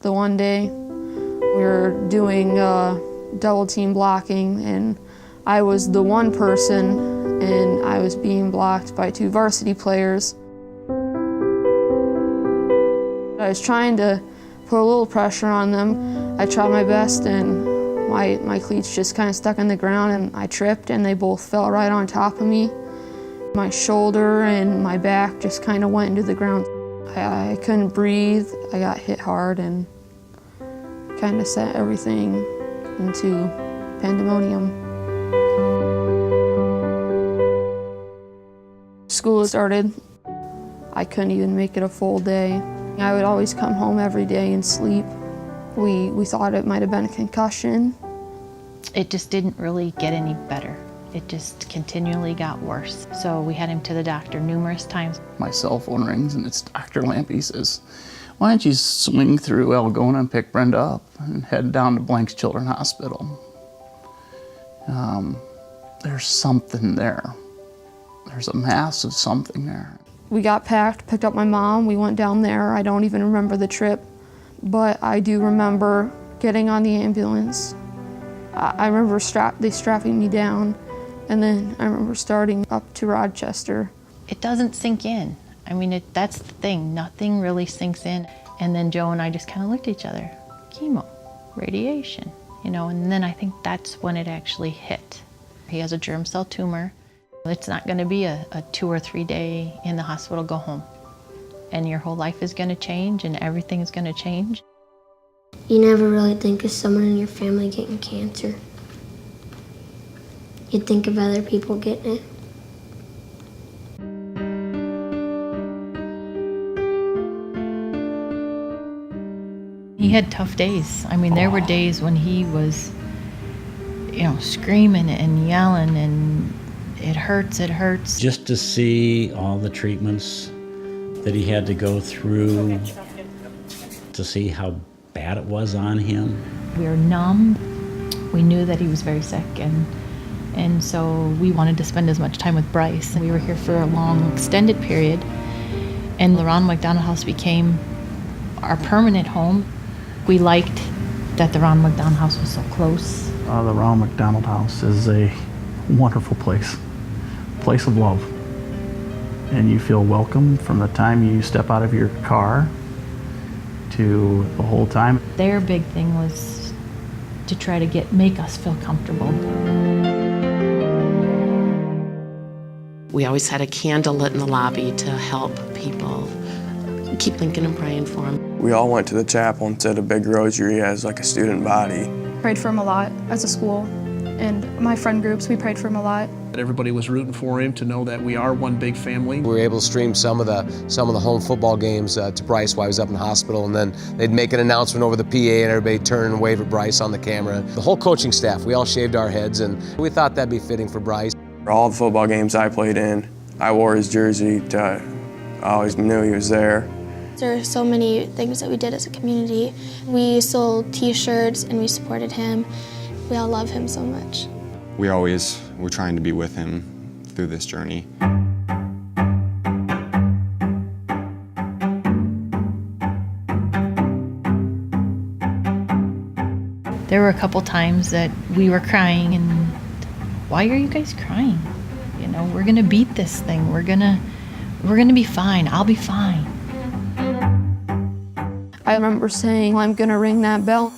The one day we were doing double team blocking, and I was the one person, and I was being blocked by 2 varsity players. I was trying to put a little pressure on them. I tried my best, and my cleats just kind of stuck in the ground, and I tripped, and they both fell right on top of me. My shoulder and my back just kind of went into the ground. I couldn't breathe. I got hit hard and kind of set everything into pandemonium. School started. I couldn't even make it a full day. I would always come home every day and sleep. We thought it might have been a concussion. It just didn't really get any better. It just continually got worse. So we had him to the doctor numerous times. My cell phone rings and it's Dr. Lampy. He says, "Why don't you swing through Algona and pick Brenda up and head down to Blanks Children's Hospital? There's something there. There's a massive something there." We got packed, picked up my mom, we went down there. I don't even remember the trip, but I do remember getting on the ambulance. I remember they strapping me down, and then I remember starting up to Rochester. It doesn't sink in. I mean, that's the thing, nothing really sinks in. And then Joe and I just kind of looked at each other. Chemo, radiation, and then I think that's when it actually hit. He has a germ cell tumor. It's not gonna be a 2 or 3 day in the hospital, go home. And your whole life is gonna change and everything is gonna change. You never really think of someone in your family getting cancer. You think of other people getting it. He had tough days. I mean, there were days when he was, screaming and yelling and it hurts. Just to see all the treatments that he had to go through, to see how bad it was on him. We were numb. We knew that he was very sick, and so we wanted to spend as much time with Bryce. And we were here for a long, extended period, and the Ronald McDonald house became our permanent home. We liked that the Ronald McDonald house was so close. The Ronald McDonald house is a wonderful place of love. And you feel welcome from the time you step out of your car to the whole time. Their big thing was to try to make us feel comfortable. We always had a candle lit in the lobby to help people. Keep thinking and praying for them. We all went to the chapel and said a big rosary as like a student body. Prayed for him a lot as a school, and my friend groups, we prayed for him a lot. Everybody was rooting for him to know that we are one big family. We were able to stream some of the home football games to Bryce while he was up in the hospital, and then they'd make an announcement over the PA and everybody turn and wave at Bryce on the camera. The whole coaching staff, we all shaved our heads, and we thought that'd be fitting for Bryce. All the football games I played in, I wore his jersey. I always knew he was there. There are so many things that we did as a community. We sold t-shirts and we supported him. We all love him so much. We always were trying to be with him through this journey. There were a couple times that we were crying, and why are you guys crying? We're gonna beat this thing. We're gonna be fine. I'll be fine. I remember saying, "I'm gonna ring that bell."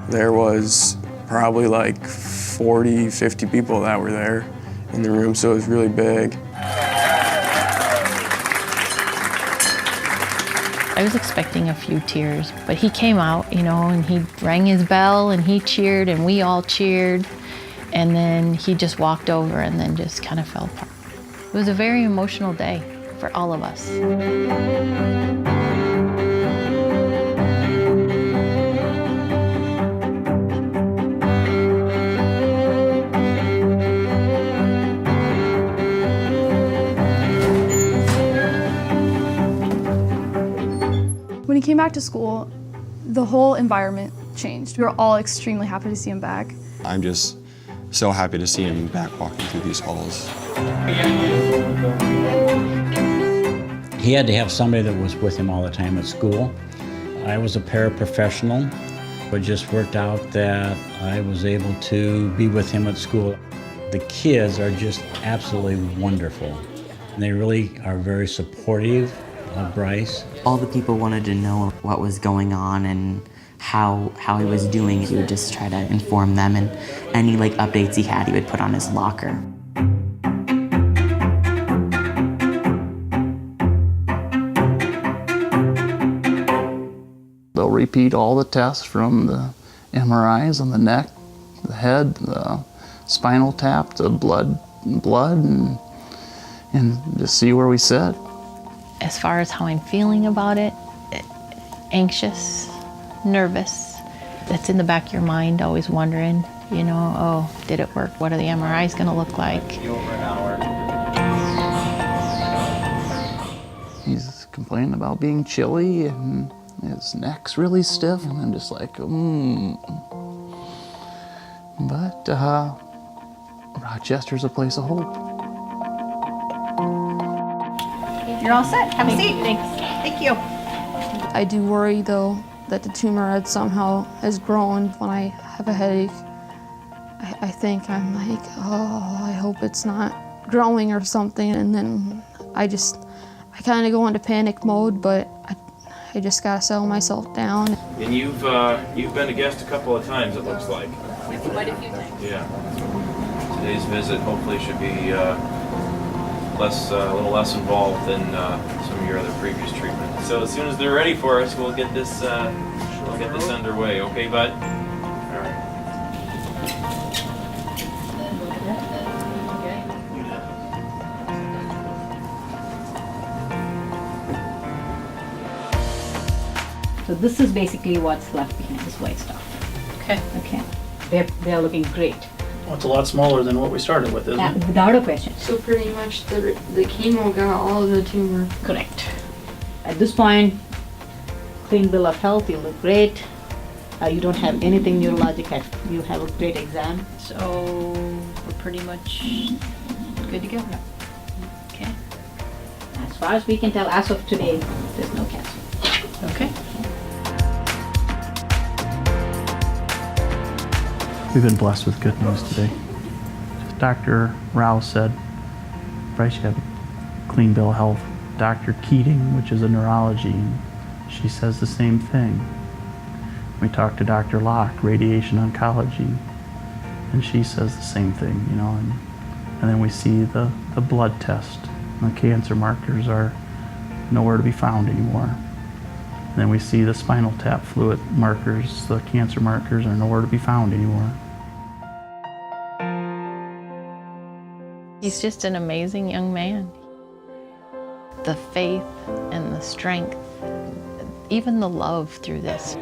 There was probably like 40, 50 people that were there in the room, so it was really big. I was expecting a few tears, but he came out, and he rang his bell and he cheered and we all cheered. And then he just walked over and then just kind of fell apart. It was a very emotional day for all of us. When he came back to school, the whole environment changed. We were all extremely happy to see him back. I'm just so happy to see him back walking through these halls. He had to have somebody that was with him all the time at school. I was a paraprofessional. It just worked out that I was able to be with him at school. The kids are just absolutely wonderful. And they really are very supportive of Bryce. All the people wanted to know what was going on and how he was doing. He would just try to inform them, and any updates he had, he would put on his locker. They'll repeat all the tests from the MRIs on the neck, the head, the spinal tap, the blood, and just see where we sit. As far as how I'm feeling about it, anxious, nervous. That's in the back of your mind, always wondering, oh, did it work? What are the MRIs going to look like? He's complaining about being chilly and his neck's really stiff, and I'm just like, But Rochester's a place of hope. You're all set. Have a seat. Thanks. Thank you. I do worry, though, that the tumor somehow has grown when I have a headache. I think I'm like, oh, I hope it's not growing or something, and then I kind of go into panic mode, but I just gotta settle myself down. And you've been a guest a couple of times, it looks like. Quite a few times. Yeah. Today's visit hopefully should be a little less involved than some of your other previous treatments. So as soon as they're ready for us, we'll get this underway. Okay, bud? All right. So this is basically what's left behind, this white stuff. Okay. Okay. They're looking great. Well, it's a lot smaller than what we started with, isn't it? Without a question. So pretty much the chemo got all of the tumor. Correct. At this point, clean bill of health, you look great. You don't have anything neurologic. You have a great exam. So we're pretty much good to go now. Okay. As far as we can tell, as of today, there's no cancer. Okay. We've been blessed with good news today. Dr. Rao said, Bryce, you have a clean bill of health. Dr. Keating, which is a neurology, she says the same thing. We talked to Dr. Locke, radiation oncology, and she says the same thing, and then we see the blood test. The cancer markers are nowhere to be found anymore. And then we see the spinal tap fluid markers, the cancer markers are nowhere to be found anymore. He's just an amazing young man. The faith and the strength, even the love through this.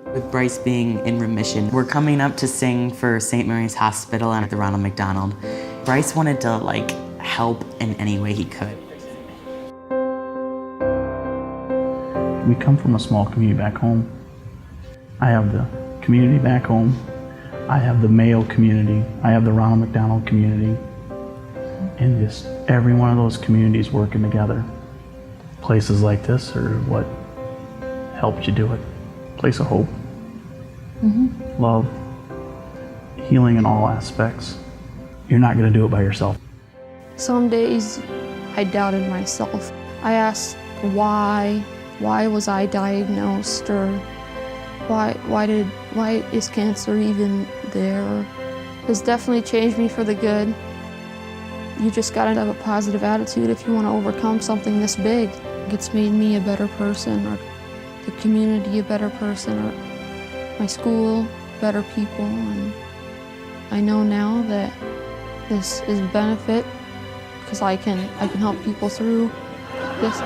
With Bryce being in remission, we're coming up to sing for St. Mary's Hospital and at the Ronald McDonald. Bryce wanted to help in any way he could. We come from a small community back home. I have the community back home. I have the Mayo community. I have the Ronald McDonald community. And just every one of those communities working together. Places like this are what helped you do it. Place of hope, love, healing in all aspects. You're not going to do it by yourself. Some days I doubted myself. I asked why was I diagnosed, or why is cancer even there? It's definitely changed me for the good. You just gotta have a positive attitude if you want to overcome something this big. It's made me a better person, or the community a better person, or my school better people, and I know now that this is a benefit because I can help people through this.